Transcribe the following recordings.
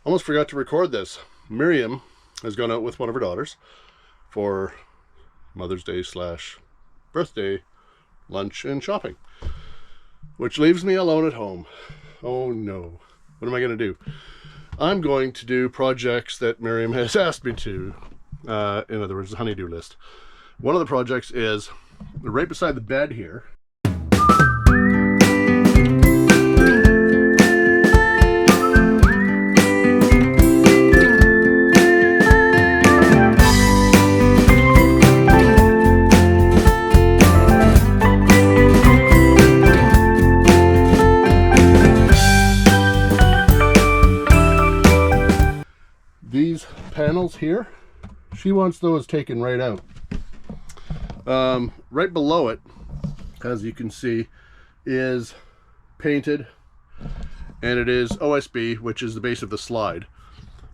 Almost forgot to record this. Miriam has gone out with one of her daughters for Mother's Day / birthday lunch and shopping, which leaves me alone at home. Oh no. What am I going to do? I'm going to do projects that Miriam has asked me to. In other words, the honey-do list. One of the projects is right beside the bed here. These panels here, she wants those taken right out. Right below it, as you can see, is painted, and it is OSB, which is the base of the slide.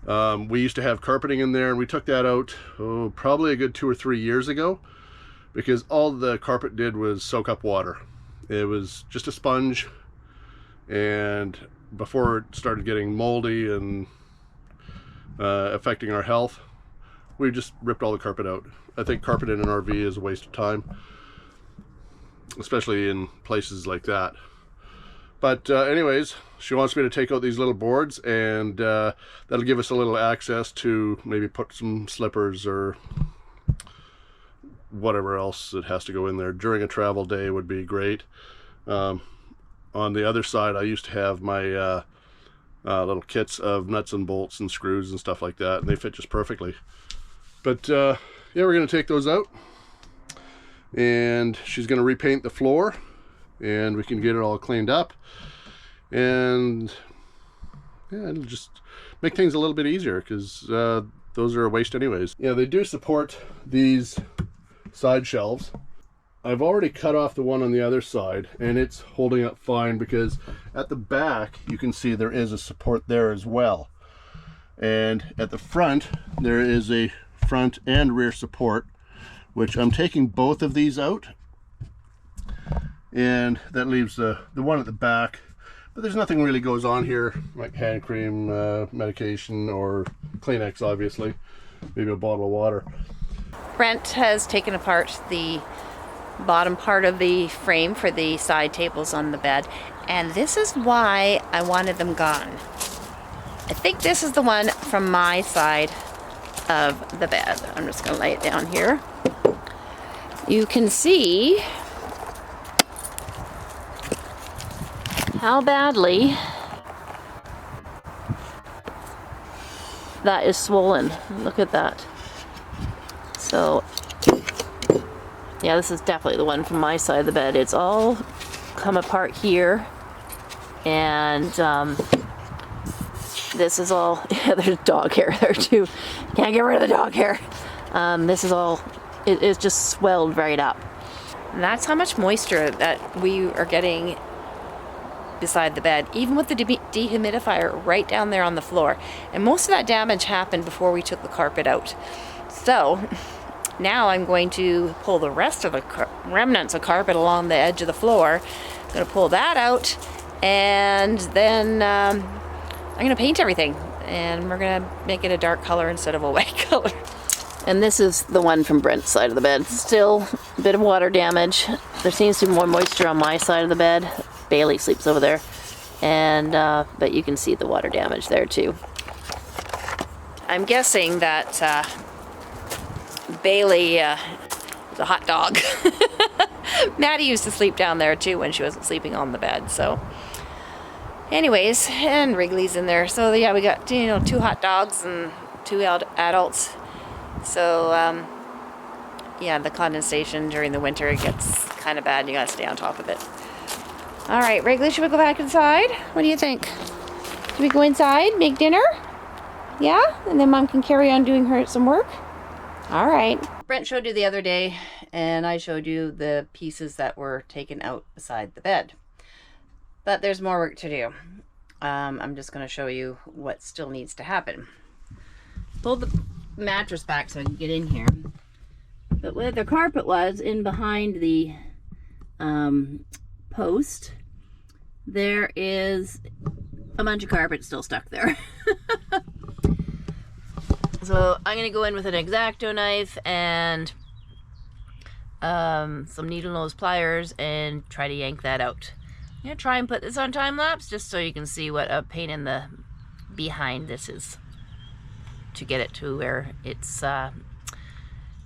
We used to have carpeting in there, and we took that out probably a good 2 or 3 years ago, because all the carpet did was soak up water. It was just a sponge, and before it started getting moldy and affecting our health, we just ripped all the carpet out. I think carpet in an RV is a waste of time, especially in places like that. But anyways, she wants me to take out these little boards, and that'll give us a little access to maybe put some slippers or whatever else that has to go in there during a travel day would be great. On the other side, I used to have my little kits of nuts and bolts and screws and stuff like that, and they fit just perfectly. But yeah, we're going to take those out, and she's going to repaint the floor, and we can get it all cleaned up, and yeah, it'll just make things a little bit easier, because those are a waste anyways. Yeah, they do support these side shelves. I've already cut off the one on the other side, and it's holding up fine, because at the back you can see there is a support there as well, and at the front there is a front and rear support, which I'm taking both of these out, and that leaves the one at the back. But there's nothing really goes on here, like hand cream, medication, or Kleenex, obviously, maybe a bottle of water. Brent has taken apart the bottom part of the frame for the side tables on the bed, and this is why I wanted them gone. I think this is the one from my side of the bed. I'm just going to lay it down here. You can see how badly that is swollen. Look at that. So yeah, this is definitely the one from my side of the bed. It's all come apart here, and this is all, yeah, there's dog hair there too. Can't get rid of the dog hair. This is all, it is just swelled right up. And that's how much moisture that we are getting beside the bed, even with the dehumidifier right down there on the floor. And most of that damage happened before we took the carpet out. So now I'm going to pull the rest of the remnants of carpet along the edge of the floor. I'm going to pull that out, and then I'm going to paint everything, and we're going to make it a dark color instead of a white color. And this is the one from Brent's side of the bed. Still a bit of water damage. There seems to be more moisture on my side of the bed. Bailey sleeps over there, and but you can see the water damage there too. I'm guessing that Bailey is a hot dog. Maddie used to sleep down there too when she wasn't sleeping on the bed. So anyways, and Wrigley's in there. So yeah, we got, 2 hot dogs and 2 adults. So yeah, the condensation during the winter, it gets kind of bad. You gotta stay on top of it. All right, Wrigley, should we go back inside? What do you think? Should we go inside, make dinner? Yeah, and then Mom can carry on doing some work. All right. Brent showed you the other day, and I showed you the pieces that were taken out beside the bed. But there's more work to do. I'm just going to show you what still needs to happen. Pull the mattress back so I can get in here. But where the carpet was, in behind the post, there is a bunch of carpet still stuck there. So I'm gonna go in with an X-Acto knife and some needle nose pliers and try to yank that out. I'm gonna try and put this on time lapse just so you can see what a pain in the behind this is, to get it to where it's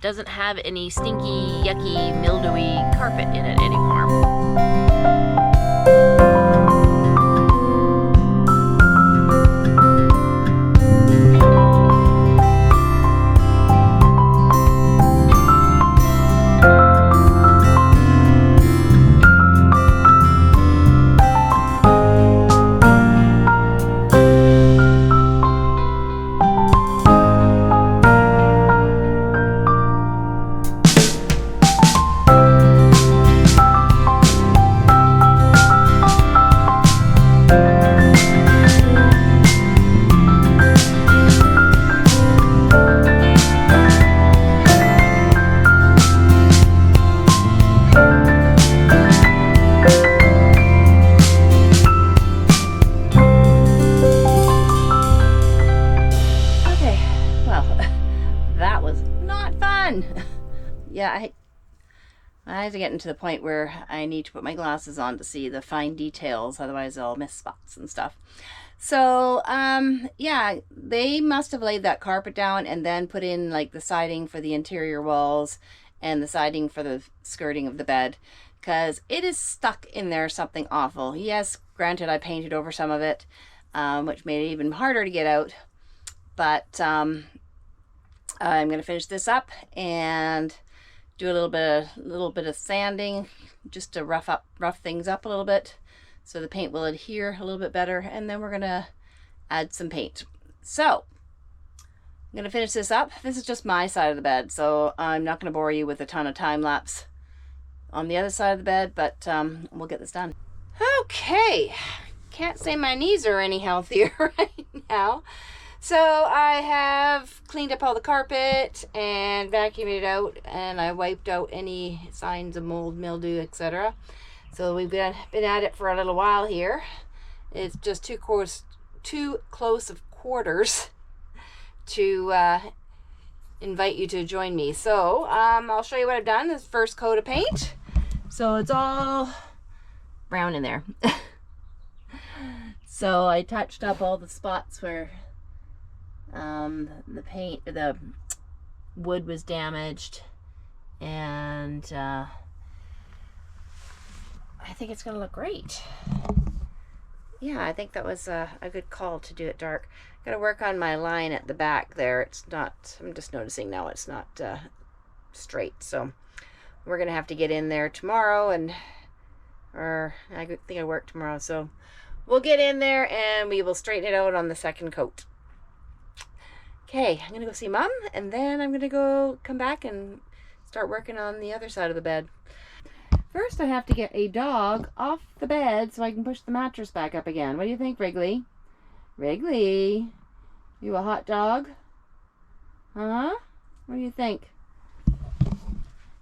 doesn't have any stinky, yucky, mildewy carpet in it anymore. Yeah, I have to get into the point where I need to put my glasses on to see the fine details, otherwise I'll miss spots and stuff. So, yeah, they must have laid that carpet down and then put in like the siding for the interior walls and the siding for the skirting of the bed, because it is stuck in there something awful. Yes, granted, I painted over some of it, which made it even harder to get out, but I'm going to finish this up and do a little bit of sanding just to rough things up a little bit so the paint will adhere a little bit better, and then we're gonna add some paint. So I'm gonna finish this up. This is just my side of the bed, so I'm not gonna bore you with a ton of time lapse on the other side of the bed, but we'll get this done. Okay, can't say my knees are any healthier right now. So I have cleaned up all the carpet and vacuumed it out, and I wiped out any signs of mold, mildew, etc. So we've been at it for a little while here. It's just too close of quarters to invite you to join me. So I'll show you what I've done. This first coat of paint. So it's all brown in there. So I touched up all the spots where the wood was damaged, and I think it's gonna look great. Yeah, I think that was a good call to do it dark. Gotta work on my line at the back there. It's not, I'm just noticing now it's not straight, so we're gonna have to get in there tomorrow, or I think I work tomorrow, so we'll get in there and we will straighten it out on the second coat. Okay, I'm gonna go see Mom, and then I'm gonna come back and start working on the other side of the bed. First, I have to get a dog off the bed so I can push the mattress back up again. What do you think, Wrigley? Wrigley, you a hot dog? Huh? What do you think?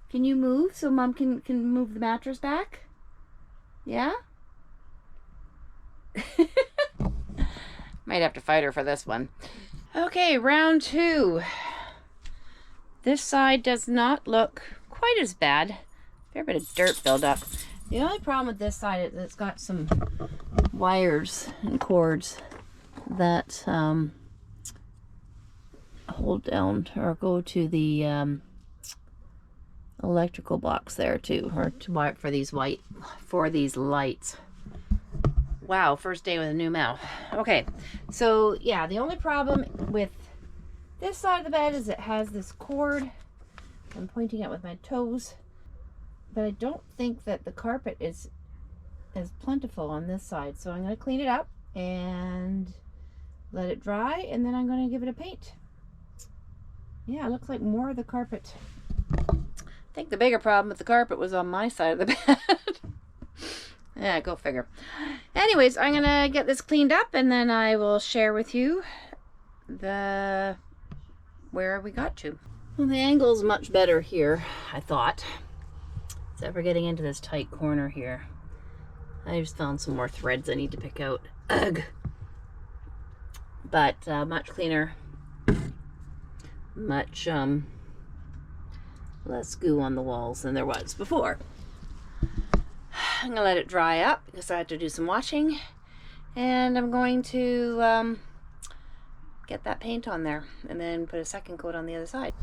Can you move so Mom can move the mattress back? Yeah? Might have to fight her for this one. Okay, round 2. This side does not look quite as bad. Fair bit of dirt buildup. The only problem with this side is it's got some wires and cords that hold down or go to the electrical box there too, or to wire for these lights. Wow, first day with a new mouth. Okay, so yeah, the only problem with this side of the bed is it has this cord. I'm pointing out with my toes, but I don't think that the carpet is as plentiful on this side. So I'm going to clean it up and let it dry, and then I'm going to give it a paint. Yeah, it looks like more of the carpet. I think the bigger problem with the carpet was on my side of the bed. Yeah, go figure. Anyways, I'm gonna get this cleaned up, and then I will share with you where we got to. Well, the angle's much better here, I thought. Except for getting into this tight corner here. I just found some more threads I need to pick out. Ugh. But much cleaner. much less goo on the walls than there was before. I'm gonna let it dry up because I had to do some washing, and I'm going to get that paint on there and then put a second coat on the other side.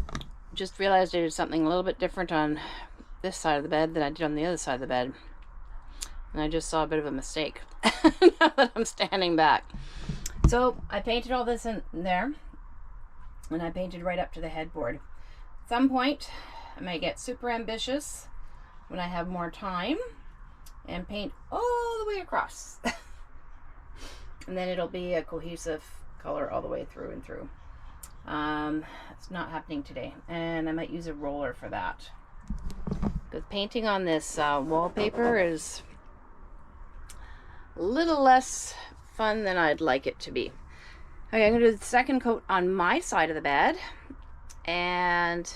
Just realized I did something a little bit different on this side of the bed than I did on the other side of the bed, and I just saw a bit of a mistake now that I'm standing back. So I painted all this in there, and I painted right up to the headboard. At some point I might get super ambitious when I have more time and paint all the way across. And then it'll be a cohesive color all the way through and through. It's not happening today, and I might use a roller for that. Because painting on this wallpaper is a little less fun than I'd like it to be. Okay, I'm gonna do the second coat on my side of the bed, and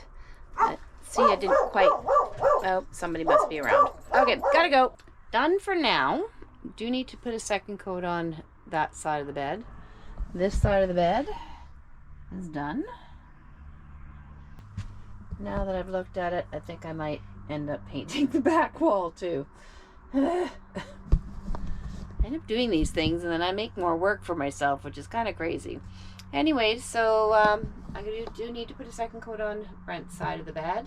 see, I didn't quite, oh, somebody must be around. Okay, gotta go. Done for now. Do need to put a second coat on that side of the bed. This side of the bed is done. Now that I've looked at it, I think I might end up painting the back wall too. I end up doing these things and then I make more work for myself, which is kind of crazy. Anyway, so I do need to put a second coat on Brent's side of the bed,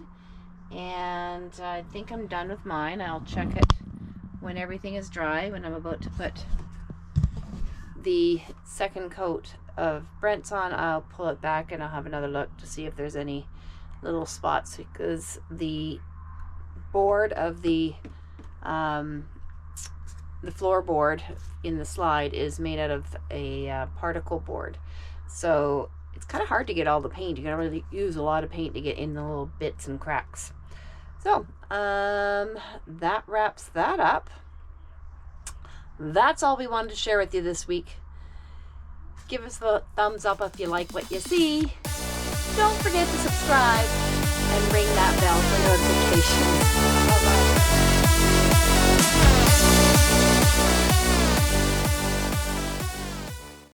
and I think I'm done with mine. I'll check it when everything is dry, when I'm about to put the second coat of Brent's on. I'll pull it back and I'll have another look to see if there's any little spots, because the board of the floorboard in the slide is made out of a particle board, so it's kind of hard to get all the paint. You gotta really use a lot of paint to get in the little bits and cracks. So that wraps that up. That's all we wanted to share with you this week. Give us the thumbs up if you like what you see. Don't forget to subscribe and ring that bell for notifications.